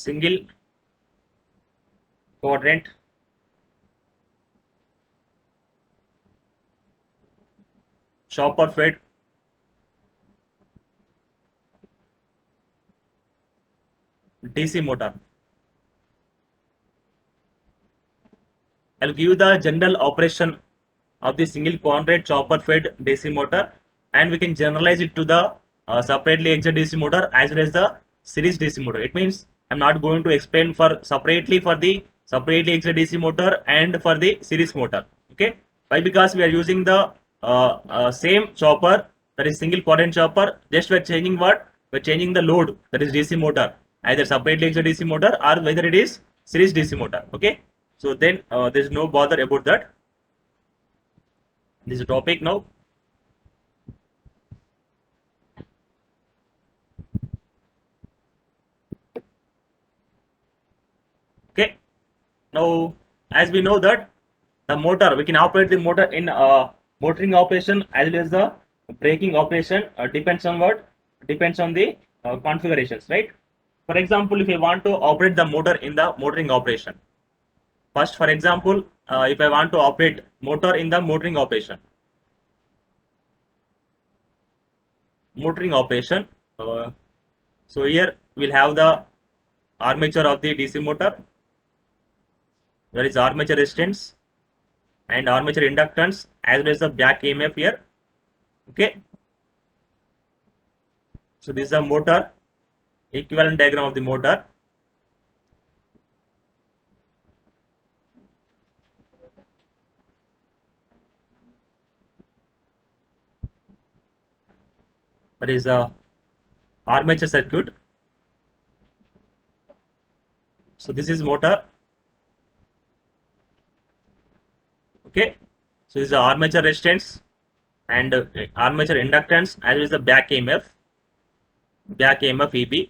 single quadrant chopper fed DC motor. I'll give you the general operation of the single quadrant chopper fed DC motor, and we can generalize it to the separately excited DC motor as well as the series DC motor. It means I'm not going to explain for separately for the separately excited DC motor and for the series motor. Okay, why? Because we are using the same chopper, that is single quadrant chopper. Just we're changing what? We're changing the load, that is DC motor, either separately excited DC motor or whether it is series DC motor. Okay, so then there's no bother about that. This is a topic now. Okay, now as we know that the motor, we can operate the motor in motoring operation as well as the braking operation. Depends on what? Depends on the configurations, right? For example, if I want to operate the motor in the motoring operation, first, for example, if I want to operate motor in the motoring operation, so here we'll have the armature of the DC motor, there is armature resistance and armature inductance as well as the back EMF here. Okay, so this is the motor, equivalent diagram of the motor. That is the armature circuit. So this is motor. Okay, so this is the armature resistance and armature inductance as well as the back EMF EB.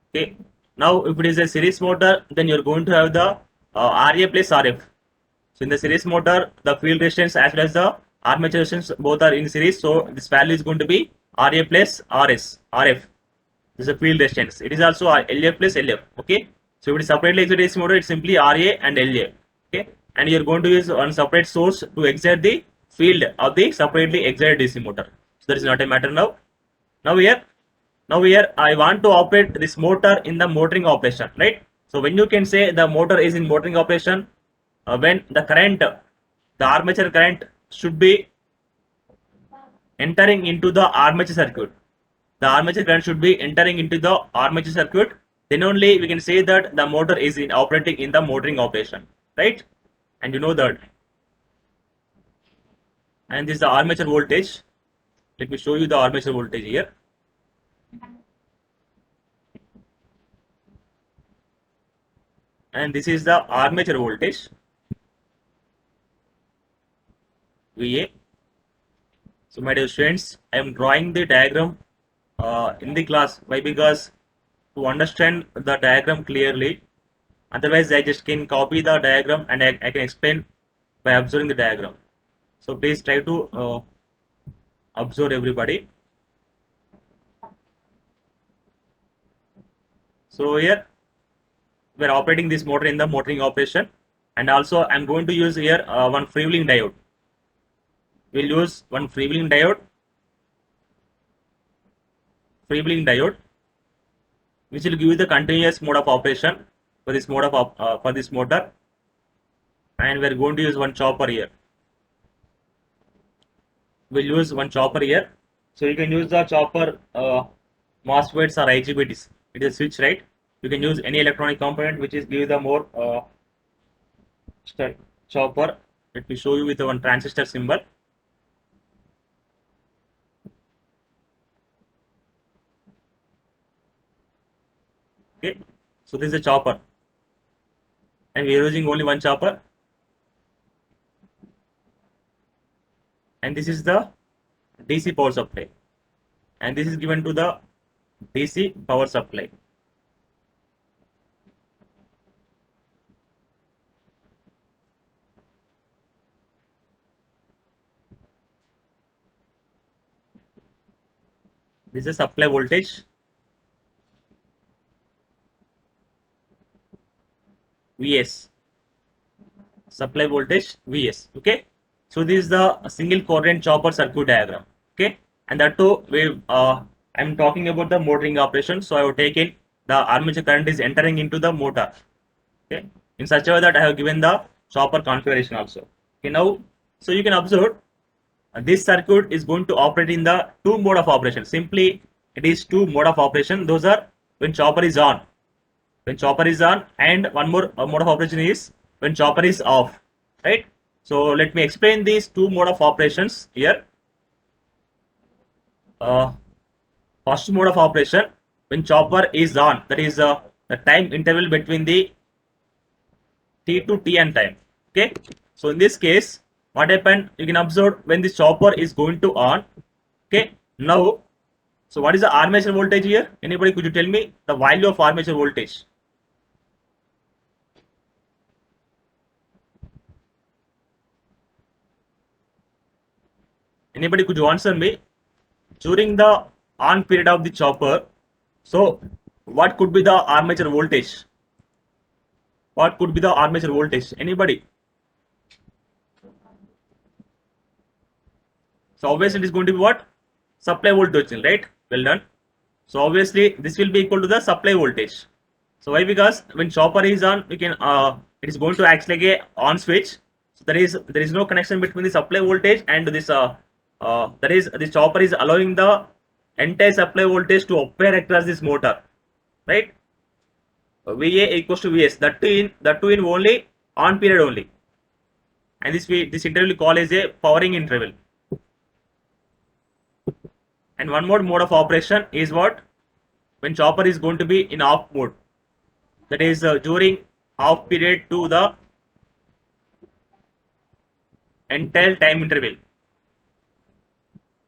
Okay, now if it is a series motor, then you're going to have the RA plus RF. So in the series motor, the field resistance as well as the armature resistance both are in series. So this value is going to be RA plus RF. This is a field resistance. It is also LF plus LF. Okay. So if it is separately excited AC motor, it's simply RA and LA. Okay. And you're going to use one separate source to excite the field of the separately excited DC motor. So that is not a matter now. Now here I want to operate this motor in the motoring operation, right? So when you can say the motor is in motoring operation, when the current, the armature current should be entering into the armature circuit. The armature current should be entering into the armature circuit. Then only we can say that the motor is operating in the motoring operation, right? And you know that. And this is the armature voltage. Let me show you the armature voltage here. And this is the armature voltage, VA. So my dear students, I am drawing the diagram in the class. Why? Because to understand the diagram clearly, otherwise I just can copy the diagram and I can explain by observing the diagram. So please try to observe everybody. So here we are operating this motor in the motoring operation, and also I am going to use here one freewheeling diode. We'll use one freewheeling diode, which will give you the continuous mode of operation for this for this motor, and we are going to use one chopper here. We'll use one chopper here, so you can use the chopper MOSFETs or IGBTs. It is a switch, right? You can use any electronic component which is give the more chopper. Let me show you with one transistor symbol. Okay, so this is a chopper, and we are using only one chopper, and this is the DC power supply, and this is given to the DC power supply. This is supply voltage, Vs, supply voltage Vs. Okay, so this is the single coordinate chopper circuit diagram. Okay, and that too we I'm talking about the motoring operation. So I have taken the armature current is entering into the motor. Okay, in such a way that I have given the chopper configuration also. Okay, now so you can observe this circuit is going to operate in the two mode of operation. Simply it is two mode of operation. Those are when chopper is on, and one more mode of operation is when chopper is off, right? So let me explain these two mode of operations here. uh, First mode of operation, when chopper is on, that is the time interval between the t to tn time. Okay, so in this case what happened, you can observe when the chopper is going to on. Okay, now so what is the armature voltage here? Anybody, could you tell me the value of armature voltage? Anybody, could you answer me? During the on period of the chopper, so what could be the armature voltage? What could be the armature voltage? Anybody? So obviously it is going to be what? Supply voltage, right? Well done. So obviously this will be equal to the supply voltage. So why? Because when chopper is on, we can it is going to act like a on switch. So there is no connection between the supply voltage and this that is the chopper is allowing the entire supply voltage to operate across this motor, right? VA equals to VS. That too in only on period only, and this interval we call as a powering interval. And one more mode of operation is what? When chopper is going to be in off mode, that is during off period to the entire time interval.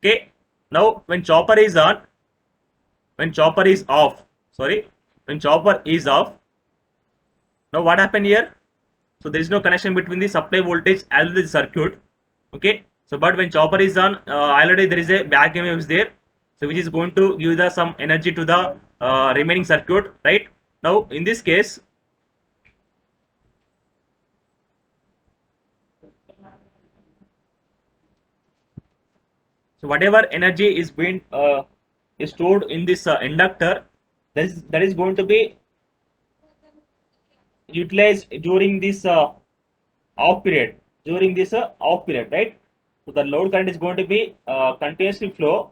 Okay, now when chopper is on, when chopper is off, sorry, when chopper is off, now what happened here? So there is no connection between the supply voltage as well as the circuit. Okay, so but when chopper is on, already there is a back EMF is there, so which is going to give the some energy to the remaining circuit, right? Now in this case, so whatever energy is being is stored in this inductor, that is going to be utilized during this off period. During this off period, right? So the load current is going to be continuously flow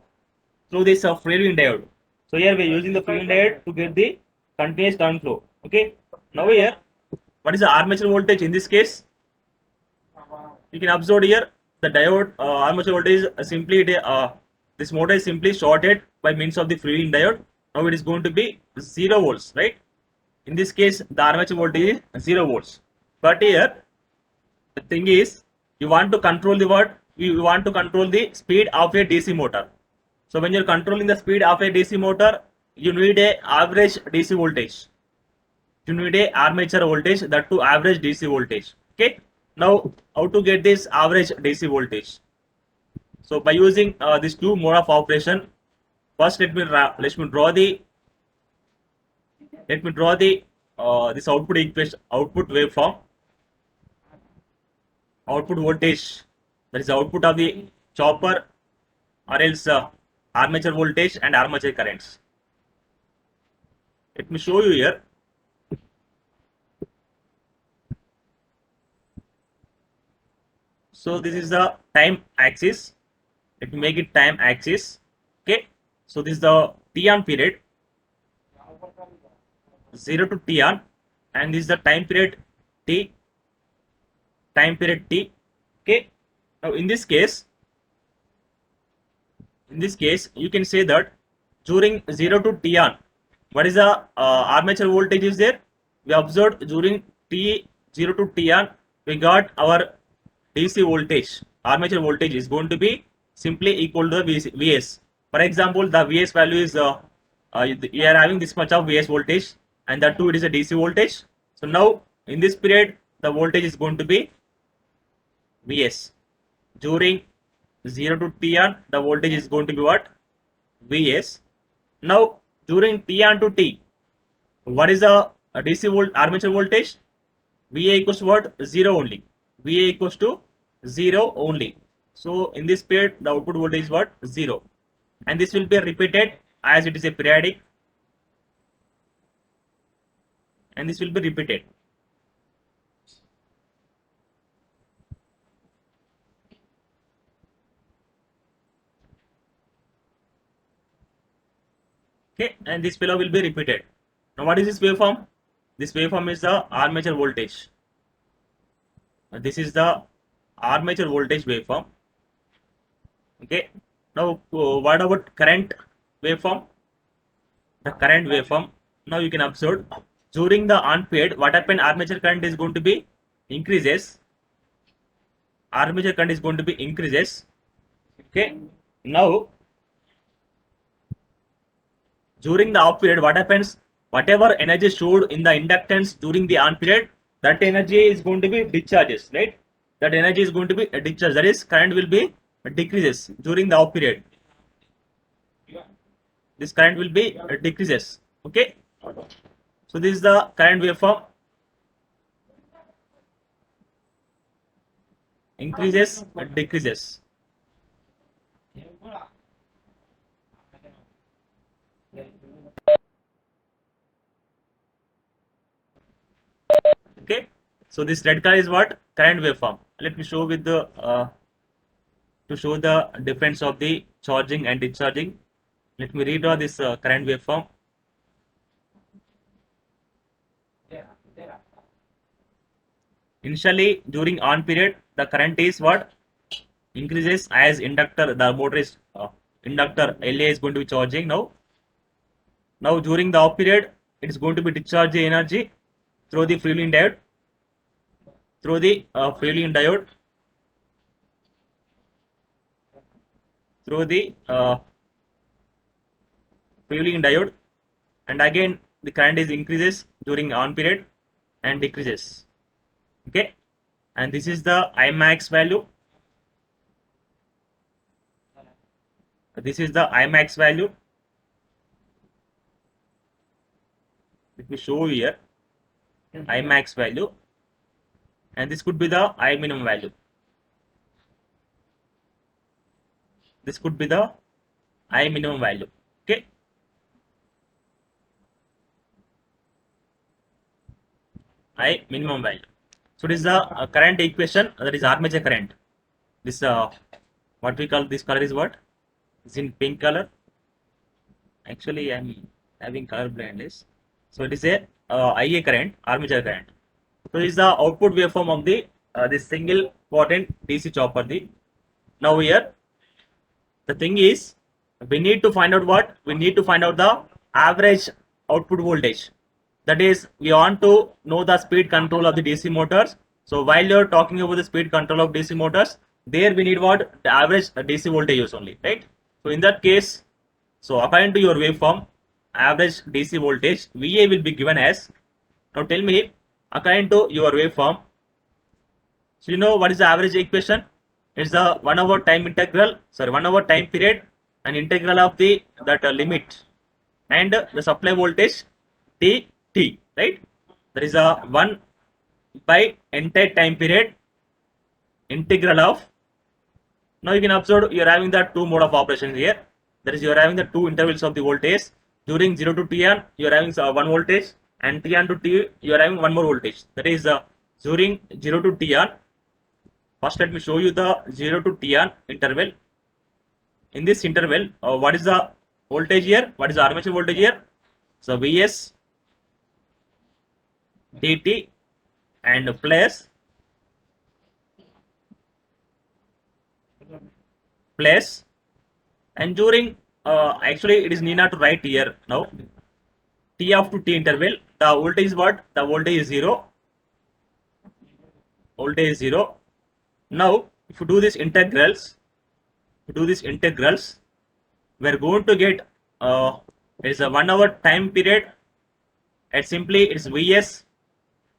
through this freewheeling diode. So here we are using the freewheeling diode to get the continuous current flow. Okay. Now here, what is the armature voltage in this case? You can observe here the diode armature voltage simply this motor is simply shorted by means of the freewheeling diode. Now it is going to be 0 volts, right? In this case the armature voltage is 0 volts. But here the thing is, you want to control the what? You want to control the speed of a DC motor. So when you're controlling the speed of a DC motor, you need a average DC voltage. You need a armature voltage, that to average DC voltage. Okay. Now how to get this average DC voltage? So by using these two mode of operation, first let me draw the this output equation, output waveform, output voltage, that is the output of the chopper or else armature voltage and armature currents. Let me show you here. So this is the time axis. Let me make it time axis. Okay. So this is the T on period, 0 to T on, and this is the time period T. Okay. Now in this case, you can say that during 0 to T on, what is the armature voltage is there? We observed during T 0 to T on, we got our DC voltage. Armature voltage is going to be simply equal to the Vs. For example, the Vs value is you are having this much of Vs voltage, and that too it is a DC voltage. So now in this period, the voltage is going to be Vs. During 0 to T on, the voltage is going to be what? Vs. Now during T on to T, what is the DC armature voltage? VA equals to what? 0 only. VA equals to 0 only. So in this period, the output voltage is what? 0. And this will be repeated as it is a periodic, and this will be repeated. Okay, and this fellow will be repeated. Now what is this waveform? This waveform is the armature voltage. This is the armature voltage waveform. Okay, now what about current waveform? The current waveform, now you can observe during the on period what happened, armature current is going to be increases. Armature current is going to be increases. Okay, now during the off period what happens, whatever energy stored in the inductance during the on period, that energy is going to be discharges, right? That energy is going to be discharged, that is current will be decreases during the off period. This current will be decreases. Okay, so this is the current waveform. Increases and decreases. Okay, so this red color is what? Current waveform. Let me show with the to show the difference of the charging and discharging. Let me redraw this current waveform. Initially during on period the current is what? Increases as inductor, the motor is inductor LA is going to be charging now. Now during the off period it is going to be discharging energy through the freewheeling diode, through the freewheeling diode, through the freewheeling diode, and again the current is increases during on period and decreases. Okay, and this is the Imax value. This is the Imax value. Let me show here Imax value, and this could be the I minimum value. This could be the I minimum value. Okay, I minimum value. So this is the current equation, that is armature current. This what we call this color is what? It's in pink color. Actually, I am having color blindness. So it is a IA current, armature current. So this is the output waveform of the this single potent DC chopper. Now here the thing is, we need to find out what? We need to find out the average output voltage. That is, we want to know the speed control of the DC motors. So while you're talking about the speed control of DC motors, there we need what? The average DC voltage only, right? So in that case, so according to your waveform, average DC voltage VA will be given as, now tell me, according to your waveform, so you know what is the average equation? It's the 1 over time integral, sorry, 1 over time period and integral of the that limit and the supply voltage dt, right? There is a 1 by entire time period integral of. Now you can observe you are having the two mode of operations here. That is, you are having the two intervals of the voltage. During 0 to T1 you are having one voltage, and T1 to T you are having one more voltage. That is during 0 to T1. First let me show you the 0 to T1 interval. In this interval, what is the voltage here? What is the armature voltage here? So Vs dt and plus and during actually it is need not to write here now. T of to T interval, the voltage is what? The voltage is 0. Voltage is 0. Now if you do this integrals, we are going to get it is a 1 hour time period, and simply it's Vs,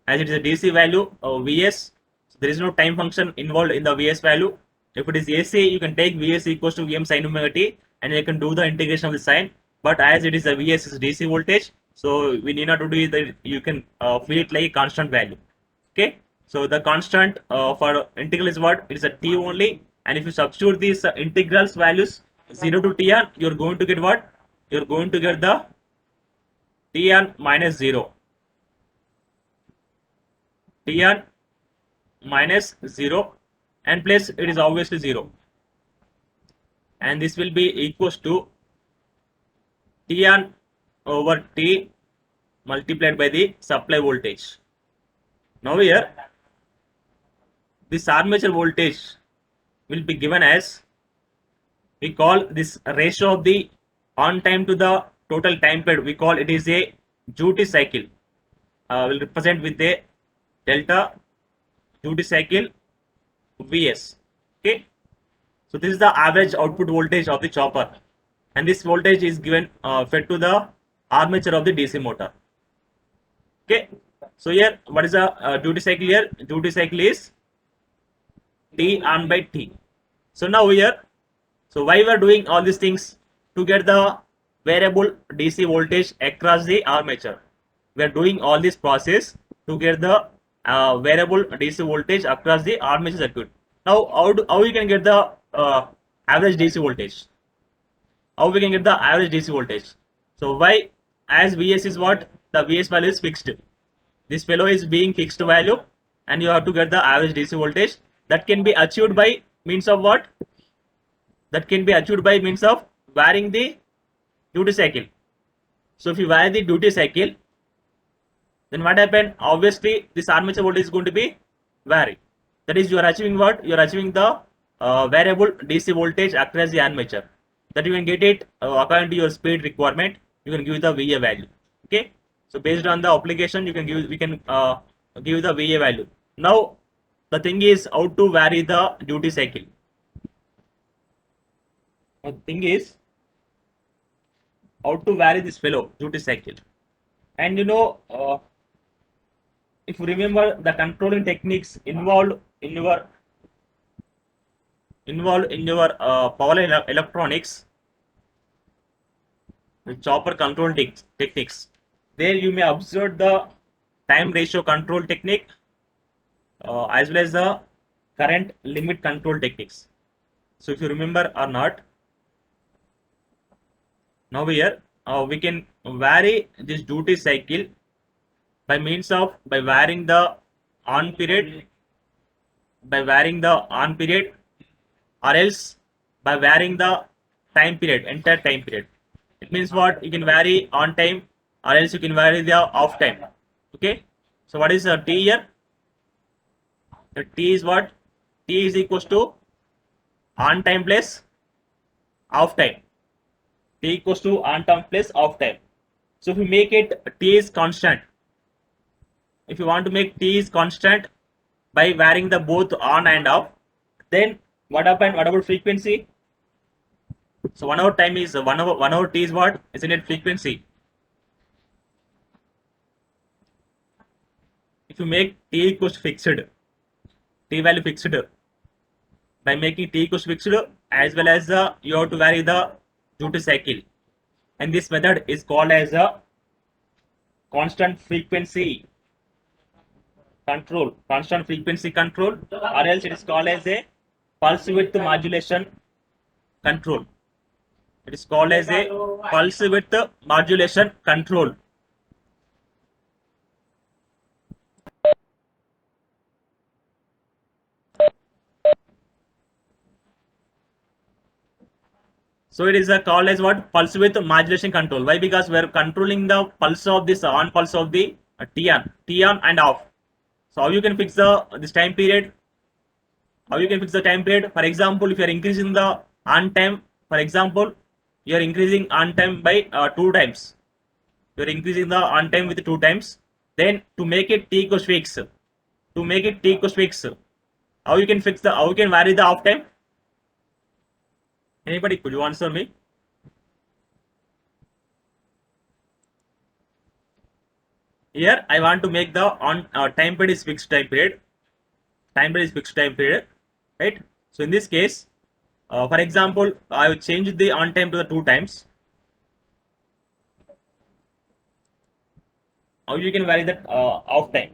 as it is a DC value Vs. So there is no time function involved in the Vs value. If it is AC, you can take Vs equals to Vm sin omega t, and you can do the integration of the sign. But as it is a Vs is DC voltage, so we need not to do it. You can feel it like a constant value. Okay, so the constant for integral is what? It is a t only, and if you substitute these integrals values 0 to tn, you're going to get what? You're going to get the tn minus 0, tn minus 0, and plus it is obviously 0, and this will be equals to tn over t multiplied by the supply voltage. Now here this armature voltage will be given as, we call this ratio of the on time to the total time period, we call it is a duty cycle. Will represent with a delta duty cycle Vs. Okay, so this is the average output voltage of the chopper, and this voltage is given fed to the armature of the DC motor. Okay, so here what is the duty cycle here? Duty cycle is T on by T. So now here, so why we are doing all these things? To get the variable DC voltage across the armature. We are doing all this process to get the variable DC voltage across the armature circuit. Now how you can get the average DC voltage? How we can get the average DC voltage? So why, as Vs is what? The Vs value is fixed. This fellow is being fixed value, and you have to get the average DC voltage. That can be achieved by means of what? That can be achieved by means of varying the duty cycle. So if you vary the duty cycle, then what happen? Obviously this armature voltage is going to be vary. That is, you are achieving what? You are achieving the variable DC voltage across the armature. That you can get it according to your speed requirement. You can give the VA value. Okay, so based on the application, you can give, we can give the VA value. Now the thing is how to vary the duty cycle. The thing is how to vary this fellow duty cycle. And you know, if you remember, the controlling techniques involved in your power electronics, the chopper control techniques. There you may observe the time ratio control technique as well as the current limit control techniques. So if you remember or not, now here we can vary this duty cycle by means of varying the on period, or else by varying the time period, entire time period. It means what? You can vary on time, or else you can vary the off time. Okay, so what is the T here? The T is what? T is equals to on time plus off time. T equals to on time plus off time. So if you make it T is constant, if you want to make T is constant by varying the both on and off, then what happened? What about frequency? So 1 hour time is 1 hour T is what? Isn't it frequency? If you make T equals fixed, T value fixed, by making T equals fixed, as well as you have to vary the duty cycle, and this method is called as a constant frequency control, or else it is called as a pulse width modulation control. It is called as a pulse width modulation control. So it is called as what? Pulse width modulation control. Why? Because we are controlling the pulse of this on pulse of the T on and off. So how you can fix the this time period? How you can fix the time period? For example, if you are increasing the on time, for example, you are increasing on time by 2 times. You are increasing the on time with 2 times. Then to make it T equals fixed, how you can fix the, how you can vary the off time? Anybody, could you answer me? Here I want to make the on time period is fixed time period. Right? So in this case, for example, I will change the on time to the 2 times. How you can vary that off time?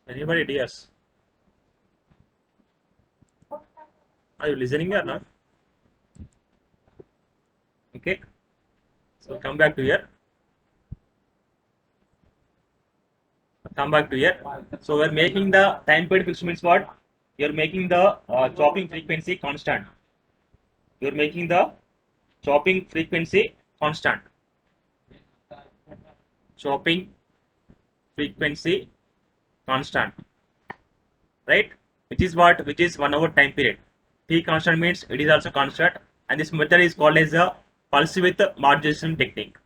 Anybody dears? Are you listening or not? Okay. So come back to here. Come back to here. So we're making the time period fixed means what? You're making the chopping frequency constant. You're making the chopping frequency constant. Chopping frequency constant, right? Which is what? Which is 1 hour time period. T constant means it is also constant, and this method is called as a pulse width modulation technique.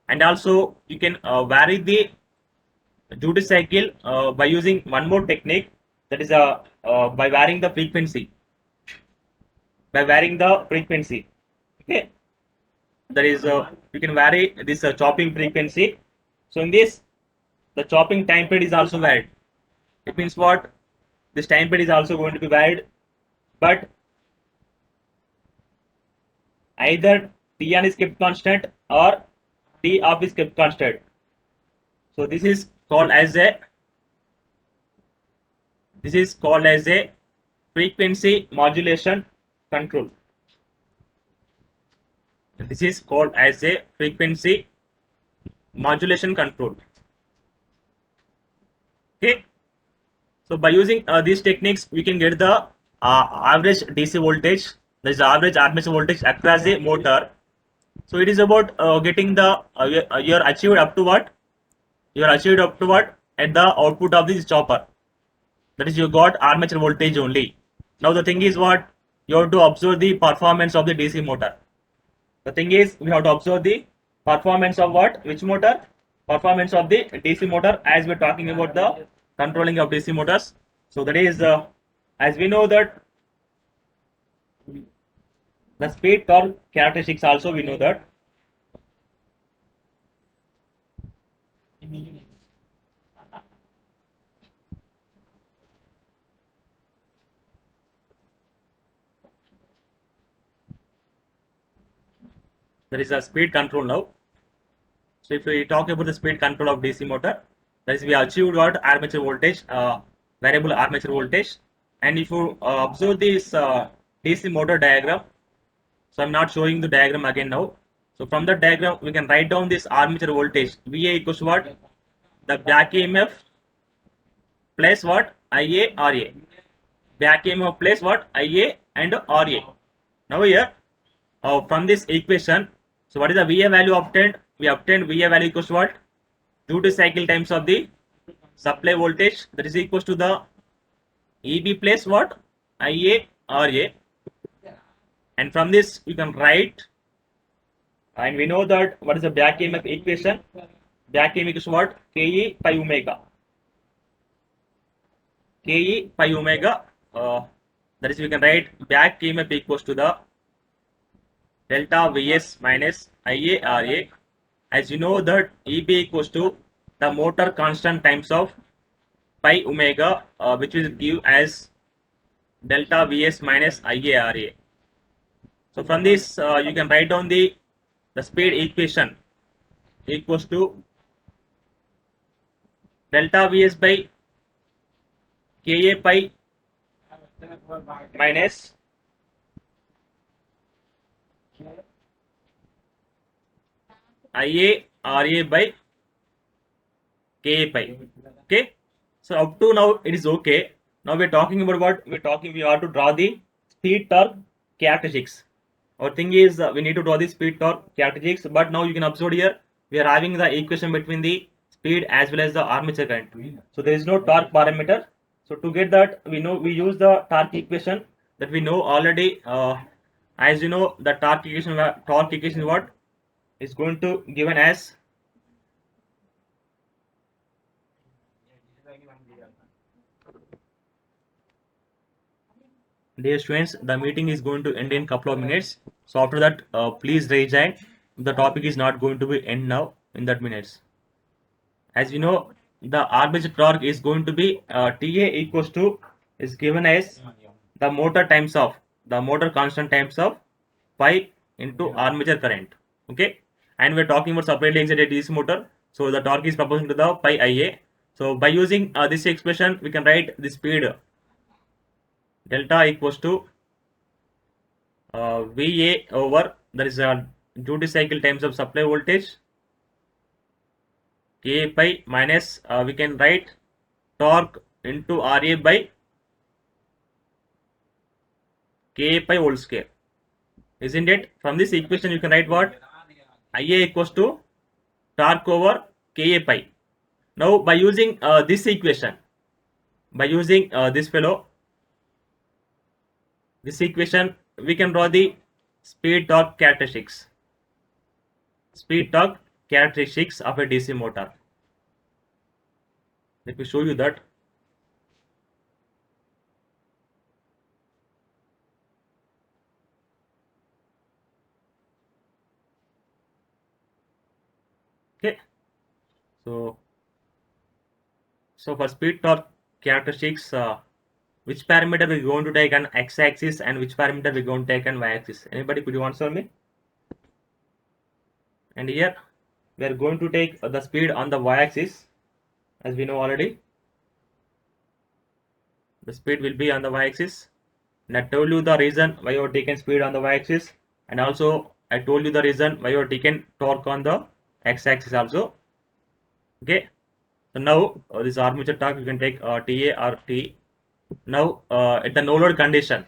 And also you can vary the duty cycle by using one more technique, that is by varying the frequency. By varying the frequency, okay. That is you can vary this chopping frequency. So in this, the chopping time period is also varied. It means what? This time period is also going to be varied, but either T1 is kept constant or T off is kept constant. So this is called as a frequency modulation control. This is called as a frequency modulation control. Okay. So by using these techniques, we can get the average DC voltage, that is the average armature voltage across the motor. So it is about getting the you are achieved up to what? You are achieved up to what? At the output of this chopper. That is, you got armature voltage only. Now the thing is what? You have to observe the performance of the DC motor. The thing is, we have to observe the performance of what? Which motor? Performance of the DC motor, as we are talking about the controlling of DC motors. So that is, as we know that the speed torque characteristics also we know that. There is a speed control now. So if we talk about the speed control of DC motor, that is we achieved what? Armature voltage, variable armature voltage. And if you observe this DC motor diagram, so I'm not showing the diagram again now. So from the diagram, we can write down this armature voltage. VA equals to what? The back EMF plus what? IA, RA. Back EMF plus what? IA and RA. Now here, from this equation, so what is the VA value obtained? We obtained VA value equals to what? Duty cycle times of the supply voltage, that is equals to the EB plus what? IA, RA. And from this, you can write, and we know that what is the back EMF equation? Back EMF is what? KE pi omega. KE pi omega. That is, we can write back EMF equals to the delta Vs minus IA RA. As you know that EB equals to the motor constant times of pi omega, which will give as delta Vs minus IA RA. So from this, you can write down the speed equation equals to delta Vs by Ka pi minus IA RA by Ka pi. Okay. So up to now it is okay. Now we're talking about what? We are to draw the speed torque characteristics. Our thing is we need to draw the speed torque characteristics, but now you can observe here we are having the equation between the speed as well as the armature current. So there is no torque parameter. So to get that, we use the torque equation that we know already. As you know, the torque equation what is going to given as dear students, the meeting is going to end in couple of minutes. So after that, please raise hand. The topic is not going to be end now in that minutes. As you know, the armature torque is going to be TA equals to is given as the motor times of the motor constant times of pi into armature current. Okay, and we're talking about separately excited DC motor, so the torque is proportional to the pi Ia. So by using this expression, we can write the speed delta equals to Va over, that is duty cycle times of supply voltage, K pi minus we can write torque into Ra by K pi whole square, isn't it? From this equation you can write what? Ia equals to torque over Ka pi. Now by using this equation, by using this equation, we can draw the speed torque characteristics. Speed torque characteristics of a DC motor. Let me show you that. Okay, so for speed torque characteristics, which parameter we're going to take on x-axis and which parameter we're going to take on y-axis? Anybody, could you answer me? And here we are going to take the speed on the y-axis, as we know already. The speed will be on the y-axis, and I told you the reason why you are taking speed on the y-axis, and also I told you the reason why you are taking torque on the x-axis also. Okay, so now this armature torque you can take Ta or T. Now at the no load condition,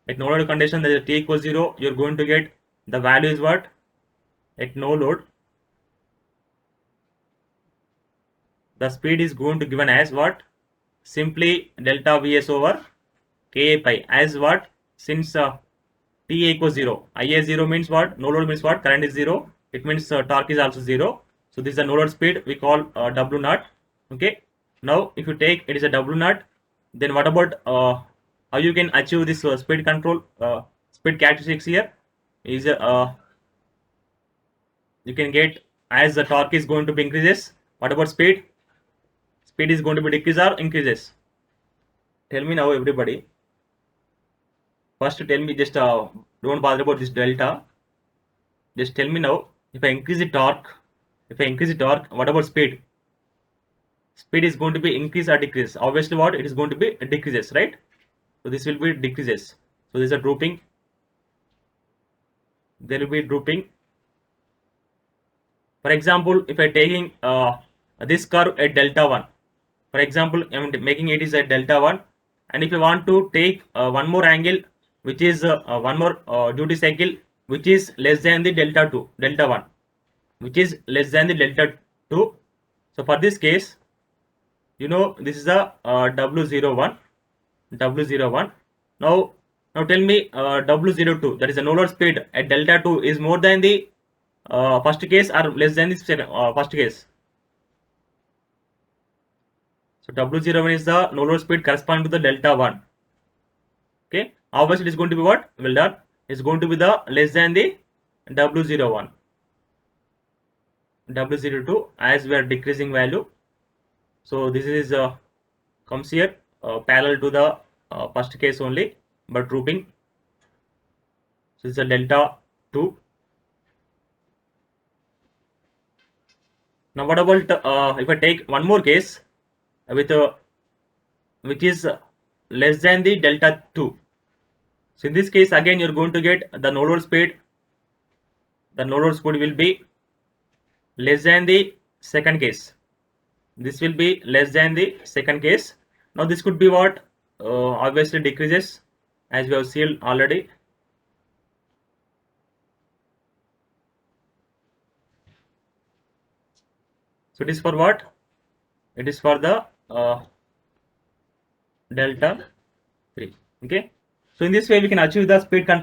there is T equals 0, you're going to get the value is what? At no load, the speed is going to given as what? Simply delta Vs over Ka pi, as what? Since Ta equals 0, Ia 0 means what? No load means what? Current is 0. It means torque is also 0. So this is the no load speed, we call W naught. Okay. Now if you take it is a W naught, then what about how you can achieve this speed control, speed characteristics here is you can get as the torque is going to be increases. What about speed? Speed is going to be decrease or increases? Tell me now, everybody. First tell me, just don't bother about this delta. Just tell me now, if I increase the torque, what about speed? Speed is going to be increase or decrease? Obviously what? It is going to be decreases, right? So this will be decreases. So this is a drooping. There will be drooping. For example, if I taking this curve at delta 1, for example, I am making it is at delta 1, and if you want to take one more angle, which is one more duty cycle, which is less than the delta 1, which is less than the delta 2. So for this case, you know, this is a W01. Now tell me W02, that is a no load speed at delta 2 is more than the first case or less than the first case. So W01 is the no load speed corresponding to the delta 1. Okay, obviously it is going to be what? Well done. It's going to be the less than the W01. W02, as we are decreasing value. So this is comes here parallel to the first case only, but drooping. So this is a delta 2. Now what about if I take one more case with which is less than the delta 2. So in this case again you're going to get the no load speed. The no load speed will be less than the second case. This will be less than the second case. Now this could be what? Obviously decreases, as we have seen already. So it is for what? It is for the delta 3. Okay. So in this way we can achieve the speed control.